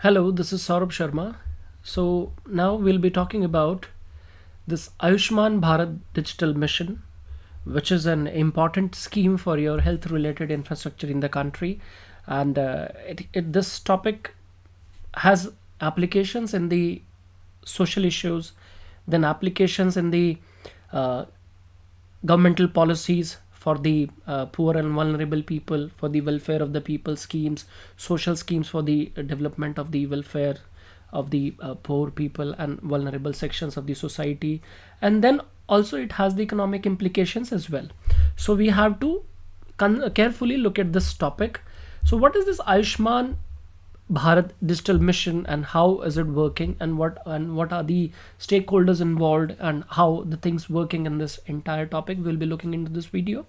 Hello, this is Saurabh Sharma. So now we'll be talking about this Ayushman Bharat Digital Mission, which is an important scheme for your health-related infrastructure in the country, and this topic has applications in the social issues, then applications in the uh, governmental policies for the poor and vulnerable people, for the welfare of the people schemes, social schemes for the development of the welfare of the poor people and vulnerable sections of the society, and then also it has the economic implications as well. So we have to carefully look at this topic. So what is this Ayushman Bharat digital mission, and how is it working, and what are the stakeholders involved, and how the things working in this entire topic we'll be looking into this video.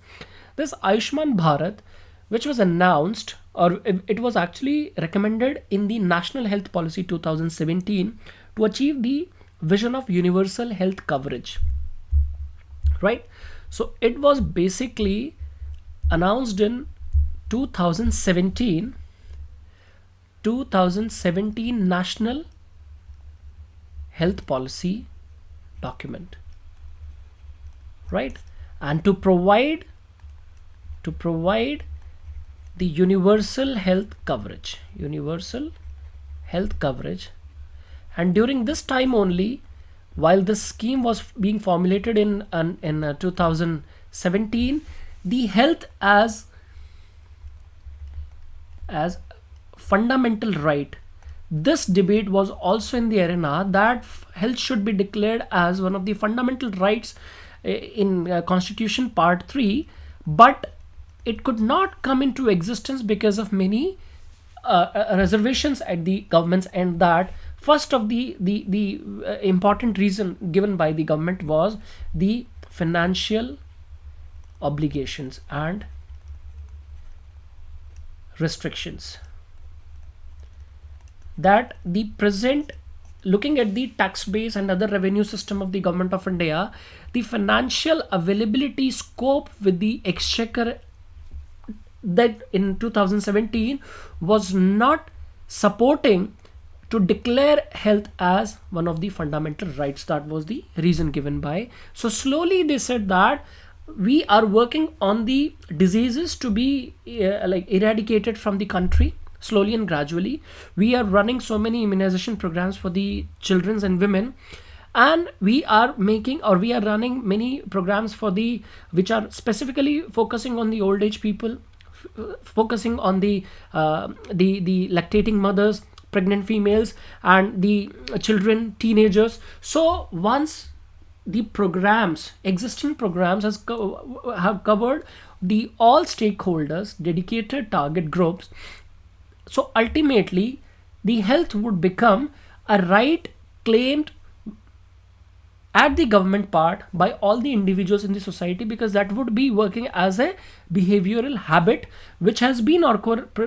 This Ayushman Bharat, which was announced, or it was actually recommended in the National Health Policy 2017 to achieve the vision of universal health coverage, right? So it was basically announced in 2017 National Health Policy document, right? And to provide the universal health coverage, and during this time only, while this scheme was being formulated in 2017, the health as fundamental right, this debate was also in the arena that health should be declared as one of the fundamental rights in Constitution Part 3, but it could not come into existence because of many reservations at the government's end. That first of the important reason given by the government was the financial obligations and restrictions, that the present, looking at the tax base and other revenue system of the government of India, the financial availability scope with the exchequer, that in 2017 was not supporting to declare health as one of the fundamental rights. That was the reason given by. So slowly they said that we are working on the diseases to be eradicated from the country. Slowly and gradually, we are running so many immunization programs for the children and women, and we are running many programs for the which are specifically focusing on the old age people, focusing on the lactating mothers, pregnant females, and the children, teenagers. So once the existing programs have covered the all stakeholders, dedicated target groups, so ultimately the health would become a right claimed at the government part by all the individuals in the society, because that would be working as a behavioral habit which has been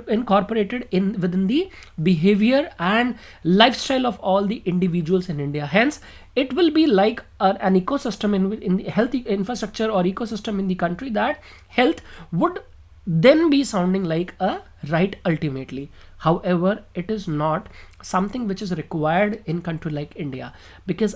incorporated within the behavior and lifestyle of all the individuals in India. Hence it will be like an ecosystem in the health infrastructure or ecosystem in the country, that health would then be sounding like a right ultimately. However, it is not something which is required in country like India, because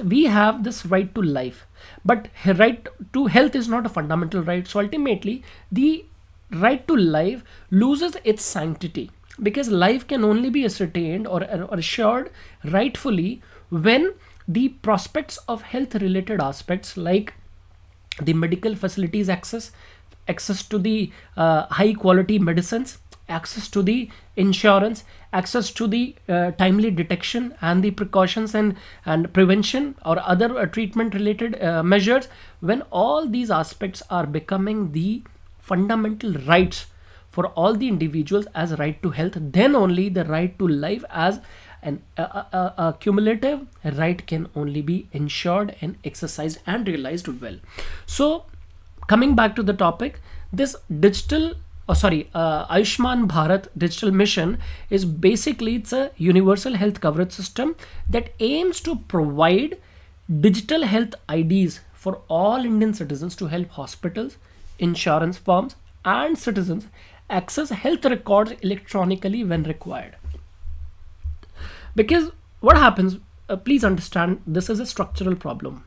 we have this right to life, but right to health is not a fundamental right. So ultimately the right to life loses its sanctity, because life can only be ascertained or assured rightfully when the prospects of health related aspects, like the medical facilities access to the high quality medicines, access to the insurance, access to the timely detection and the precautions and prevention or other treatment related measures, when all these aspects are becoming the fundamental rights for all the individuals as right to health, then only the right to life as a cumulative right can only be ensured and exercised and realized well. So coming back to the topic, this Ayushman Bharat digital mission is basically, it's a universal health coverage system that aims to provide digital health IDs for all Indian citizens to help hospitals, insurance firms, and citizens access health records electronically when required. Because what happens, please understand, this is a structural problem.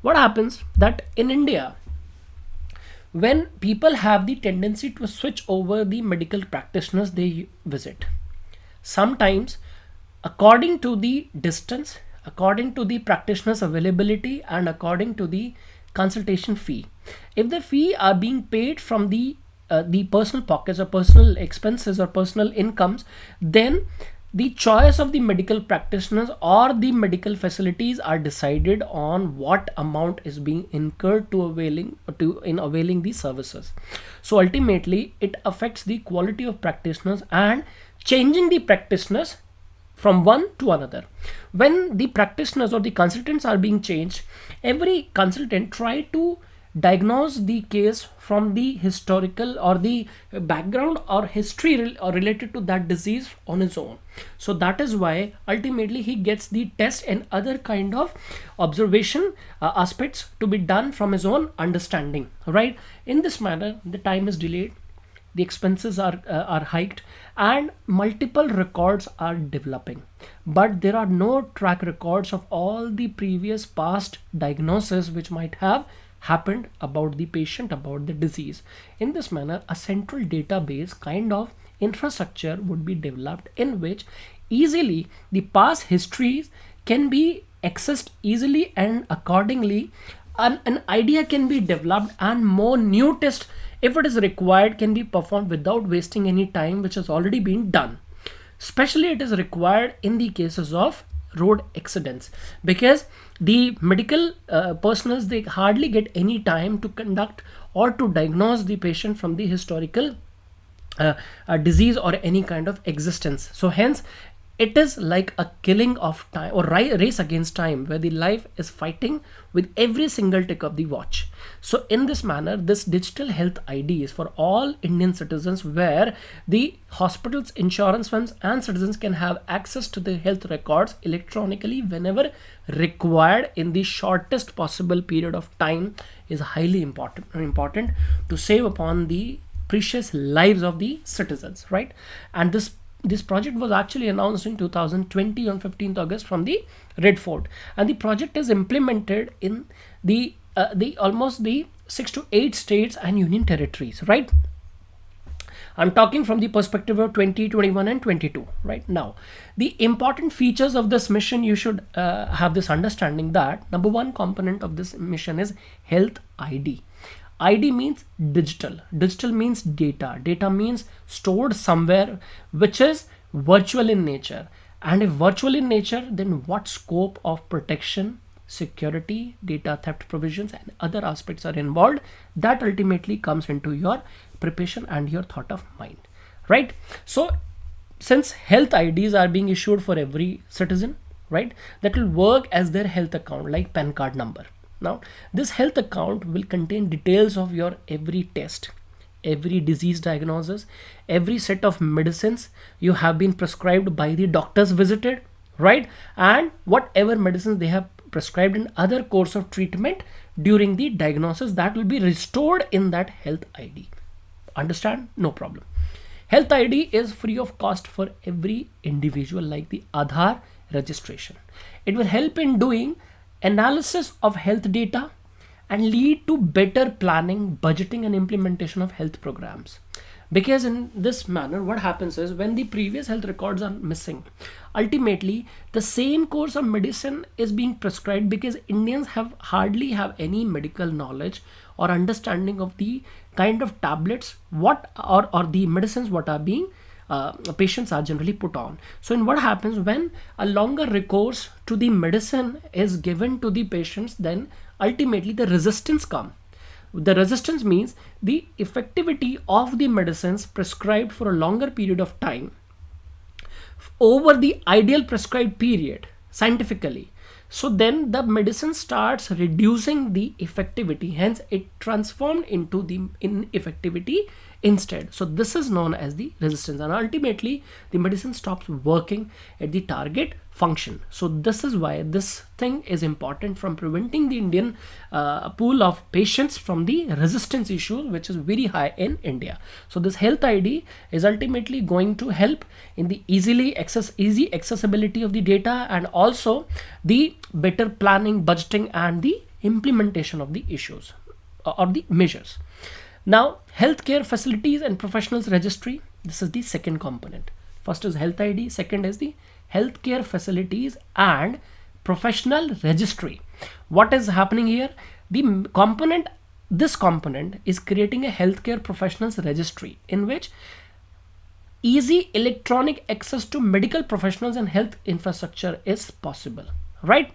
What happens that in India, when people have the tendency to switch over the medical practitioners they visit, sometimes according to the distance, according to the practitioner's availability, and according to the consultation fee, if the fee are being paid from the personal pockets or personal expenses or personal incomes, then the choice of the medical practitioners or the medical facilities are decided on what amount is being incurred to availing these services. So ultimately it affects the quality of practitioners and changing the practitioners from one to another. When the practitioners or the consultants are being changed, every consultant try to diagnose the case from the historical or the background or history or related to that disease on his own. So that is why ultimately he gets the test and other kind of observation aspects to be done from his own understanding, right? In this manner, the time is delayed, the expenses are hiked, and multiple records are developing, but there are no track records of all the previous past diagnoses which might have happened about the patient, about the disease. In this manner, a central database kind of infrastructure would be developed in which easily the past histories can be accessed easily, and accordingly an idea can be developed, and more new tests, if it is required, can be performed without wasting any time which has already been done. Especially it is required in the cases of road accidents, because the medical personnel, they hardly get any time to conduct or to diagnose the patient from the historical disease or any kind of existence. So hence it is like a killing of time or race against time, where the life is fighting with every single tick of the watch. So in this manner, this digital health ID is for all Indian citizens, where the hospitals, insurance funds and citizens can have access to the health records electronically whenever required in the shortest possible period of time, is highly important to save upon the precious lives of the citizens, right? And this project was actually announced in 2020 on 15th August from the Red Fort, and the project is implemented in the almost the 6 to 8 states and union territories, right? I'm talking from the perspective of 2021 and 22 right now. The important features of this mission, you should have this understanding that number one component of this mission is health ID. ID means digital. Digital means data. Data means stored somewhere, which is virtual in nature. And if virtual in nature, then what scope of protection, security, data theft provisions, and other aspects are involved? That ultimately comes into your preparation and your thought of mind, right? So since health IDs are being issued for every citizen, right, that will work as their health account, like PAN card number. Now, this health account will contain details of your every test, every disease diagnosis, every set of medicines you have been prescribed by the doctors visited, right? And whatever medicines they have prescribed in other course of treatment during the diagnosis, that will be restored in that health ID. Understand? No problem. Health ID is free of cost for every individual, like the Aadhaar registration. It will help in doing analysis of health data and lead to better planning, budgeting and implementation of health programs. Because in this manner, what happens is when the previous health records are missing, ultimately the same course of medicine is being prescribed, because Indians hardly have any medical knowledge or understanding of the kind of tablets or the medicines what are being patients are generally put on. So in what happens when a longer recourse to the medicine is given to the patients, then ultimately the resistance comes. The resistance means the effectivity of the medicines prescribed for a longer period of time over the ideal prescribed period scientifically. So then the medicine starts reducing the effectivity, hence it transformed into the ineffectivity instead. So this is known as the resistance, and ultimately the medicine stops working at the target function. So this is why this thing is important from preventing the Indian pool of patients from the resistance issue, which is very high in India. So this health ID is ultimately going to help in the easy accessibility of the data, and also the better planning, budgeting, and the implementation of the issues or the measures. Now, healthcare facilities and professionals registry, this is the second component. First is health ID, second is the healthcare facilities and professional registry. What is happening here? This component is creating a healthcare professionals registry in which easy electronic access to medical professionals and health infrastructure is possible, right?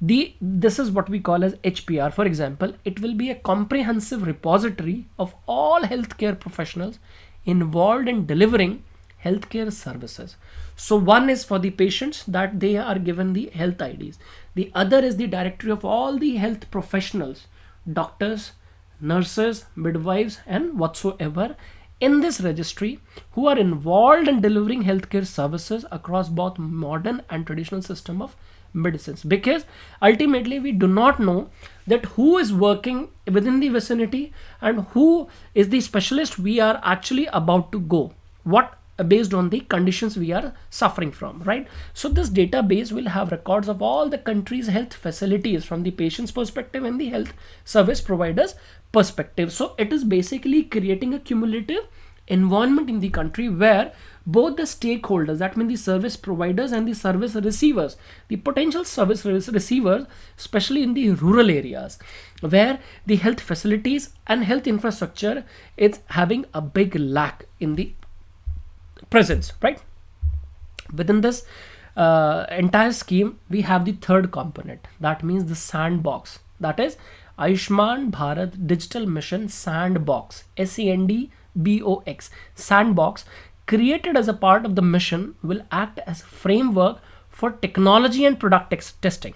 This is what we call as HPR. For example, it will be a comprehensive repository of all healthcare professionals involved in delivering healthcare services. So one is for the patients, that they are given the health IDs. The other is the directory of all the health professionals, doctors, nurses, midwives, and whatsoever in this registry who are involved in delivering healthcare services across both modern and traditional system of medicines. Because ultimately we do not know that who is working within the vicinity and who is the specialist we are actually about to go, what based on the conditions we are suffering from, right? So this database will have records of all the country's health facilities from the patient's perspective and the health service providers perspective. So it is basically creating a cumulative environment in the country where both the stakeholders, that means the service providers and the service receivers, the potential service receivers, especially in the rural areas where the health facilities and health infrastructure is having a big lack in the presence, right? Within this entire scheme, we have the third component, that means the Sandbox, that is Ayushman Bharat Digital Mission Sandbox, SANDBOX. Sandbox, created as a part of the mission, will act as a framework for technology and product testing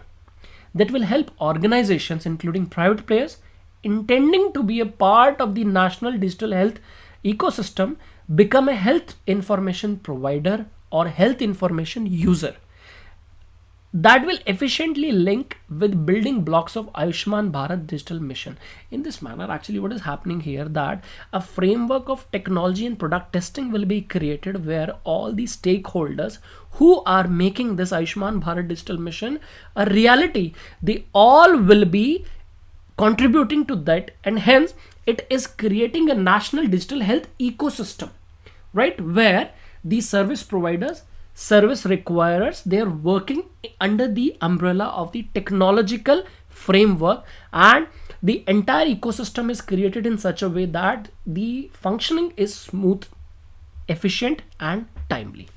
that will help organizations, including private players, intending to be a part of the national digital health ecosystem, become a health information provider or health information user that will efficiently link with building blocks of Ayushman Bharat Digital Mission. In this manner, actually what is happening here, that a framework of technology and product testing will be created where all the stakeholders who are making this Ayushman Bharat Digital Mission a reality, they all will be contributing to that, and hence it is creating a national digital health ecosystem, right, where the service providers, service requirers, they are working under the umbrella of the technological framework, and the entire ecosystem is created in such a way that the functioning is smooth, efficient, and timely,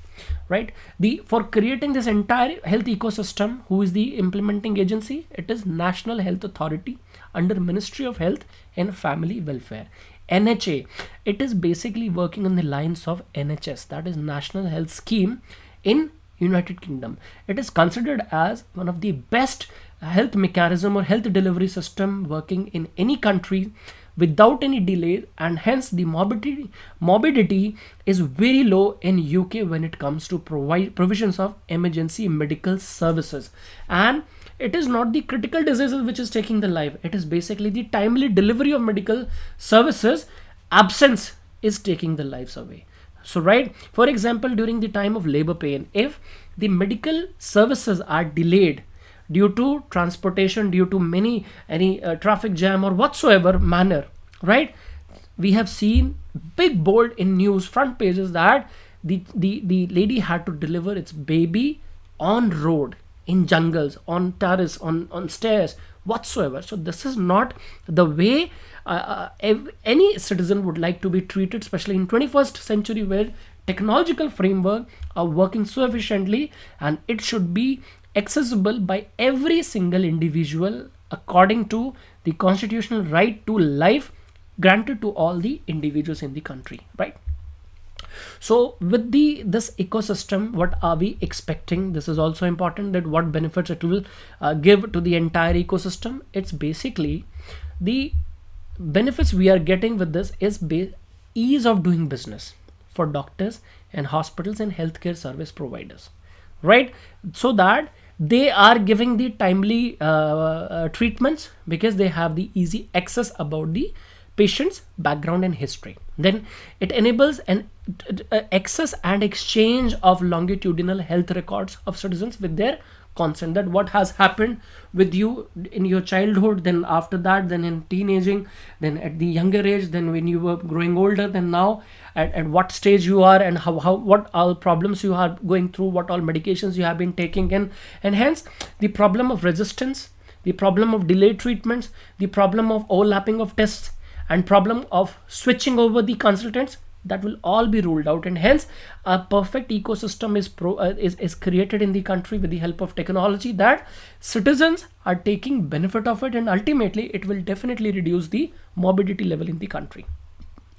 right? For creating this entire health ecosystem, who is the implementing agency? It is National Health Authority under Ministry of Health and Family Welfare. NHA, it is basically working on the lines of NHS, that is National Health Scheme in United Kingdom. It is considered as one of the best health mechanism or health delivery system working in any country without any delay, and hence the morbidity is very low in UK when it comes to provisions of emergency medical services. And it is not the critical diseases which is taking the life, it is basically the timely delivery of medical services absence is taking the lives away. So right, for example, during the time of labor pain, if the medical services are delayed due to transportation, due to any traffic jam or whatsoever manner, right, we have seen big bold in news front pages that the lady had to deliver its baby on road, in jungles, on terrace, on stairs, whatsoever. So this is not the way any citizen would like to be treated, especially in 21st century where technological framework are working so efficiently, and it should be accessible by every single individual according to the constitutional right to life granted to all the individuals in the country, right? So with this ecosystem, what are we expecting? This is also important, that what benefits it will give to the entire ecosystem. It's basically the benefits we are getting with this is ease of doing business for doctors and hospitals and healthcare service providers, right? So that they are giving the timely treatments, because they have the easy access about the patient's background and history. Then it enables an access and exchange of longitudinal health records of citizens with their consent, that what has happened with you in your childhood, then after that, then in teenaging, then at the younger age, then when you were growing older, then now at what stage you are, and how what all problems you are going through, what all medications you have been taking, and hence the problem of resistance, the problem of delayed treatments, the problem of overlapping of tests, and problem of switching over the consultants, that will all be ruled out. And hence a perfect ecosystem is created in the country with the help of technology, that citizens are taking benefit of it, and ultimately it will definitely reduce the morbidity level in the country,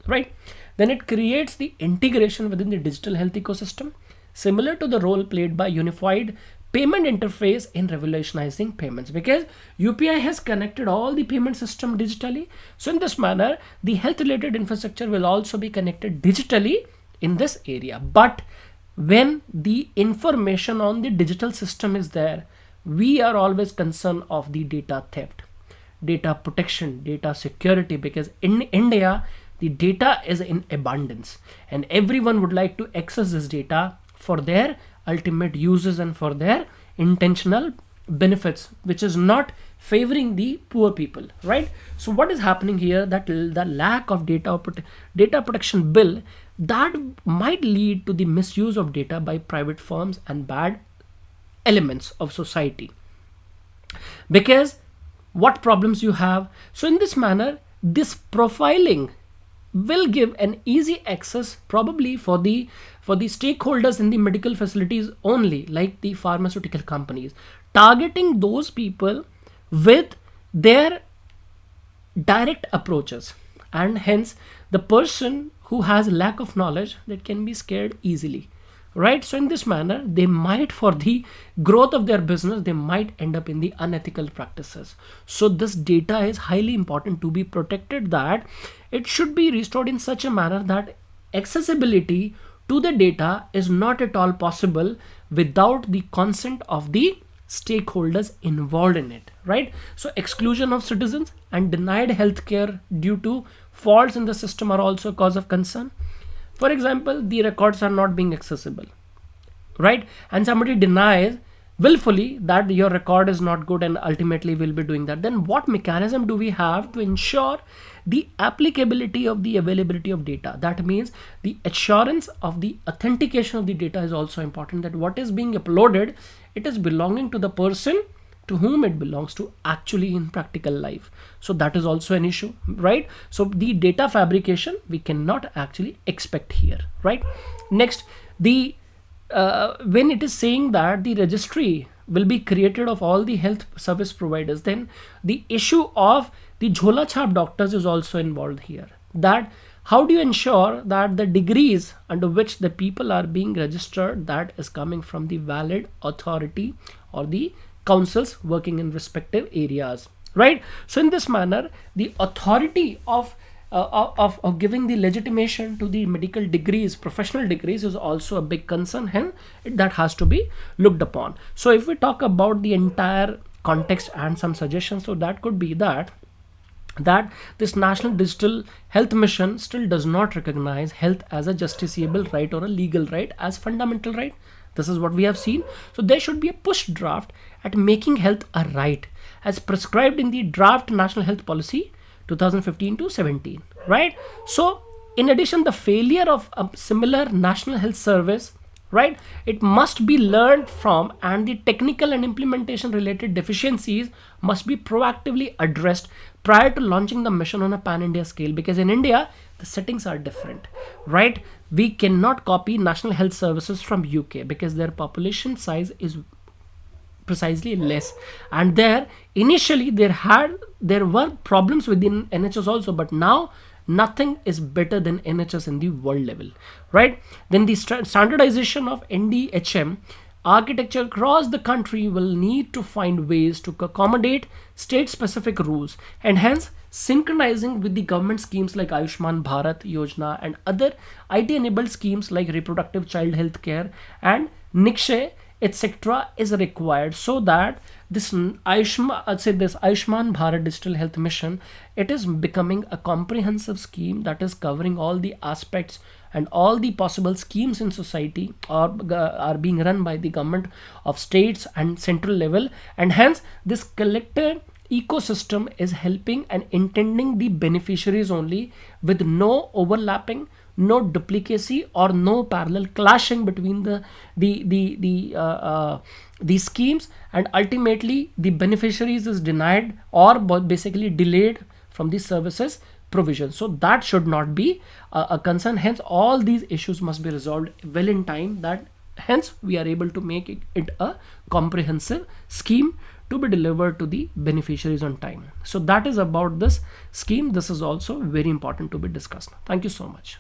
right? Then it creates the integration within the digital health ecosystem, similar to the role played by unified payment interface in revolutionizing payments, because UPI has connected all the payment system digitally. So in this manner, the health related infrastructure will also be connected digitally in this area. But when the information on the digital system is there, we are always concerned of the data theft, data protection, data security, because in India, the data is in abundance and everyone would like to access this data for their ultimate uses and for their intentional benefits, which is not favoring the poor people, right? So what is happening here, that the lack of data protection bill, that might lead to the misuse of data by private firms and bad elements of society. Because what problems you have, so in this manner, this profiling will give an easy access probably for the stakeholders in the medical facilities only, like the pharmaceutical companies, targeting those people with their direct approaches, and hence the person who has lack of knowledge, that can be scared easily, right? So in this manner, they might, for the growth of their business, they might end up in the unethical practices. So this data is highly important to be protected, that it should be restored in such a manner that accessibility to the data is not at all possible without the consent of the stakeholders involved in it, right? So exclusion of citizens and denied healthcare due to faults in the system are also a cause of concern. For example, the records are not being accessible, right? And somebody denies willfully that your record is not good and ultimately will be doing that. Then what mechanism do we have to ensure the applicability of the availability of data? That means the assurance of the authentication of the data is also important, that what is being uploaded, it is belonging to the person to whom it belongs to actually in practical life. So that is also an issue, right? So the data fabrication we cannot actually expect here, right? Next, the when it is saying that the registry will be created of all the health service providers, then the issue of the jhola chhap doctors is also involved here. That how do you ensure that the degrees under which the people are being registered, that is coming from the valid authority or the councils working in respective areas, right? So in this manner, the authority of giving the legitimation to the medical degrees, professional degrees, is also a big concern, hence that has to be looked upon. So if we talk about the entire context and some suggestions, so that could be that this National Digital Health Mission still does not recognize health as a justiciable right or a legal right as fundamental right. This is what we have seen. So there should be a push draft at making health a right as prescribed in the draft National Health Policy 2015 to 17, right? So in addition, the failure of a similar National Health Service, right, it must be learned from, and the technical and implementation related deficiencies must be proactively addressed prior to launching the mission on a pan-India scale, because in India the settings are different, right? We cannot copy National Health Services from UK because their population size is precisely less, and there initially there were problems within NHS also, but now nothing is better than NHS in the world level, right? Then the standardization of NDHM architecture across the country will need to find ways to accommodate state specific rules, and hence synchronizing with the government schemes like Ayushman Bharat Yojana and other IT enabled schemes like reproductive child health care and Nikshay etc. is required, so that this Ayushman Bharat Digital Health Mission, it is becoming a comprehensive scheme that is covering all the aspects and all the possible schemes in society are being run by the government of states and central level, and hence this collective ecosystem is helping and intending the beneficiaries only, with no overlapping, no duplicacy, or no parallel clashing between the schemes, and ultimately the beneficiaries is denied or basically delayed from the services provision. So that should not be a concern. Hence all these issues must be resolved well in time, that hence we are able to make it a comprehensive scheme to be delivered to the beneficiaries on time. So that is about this scheme. This is also very important to be discussed. Thank you so much.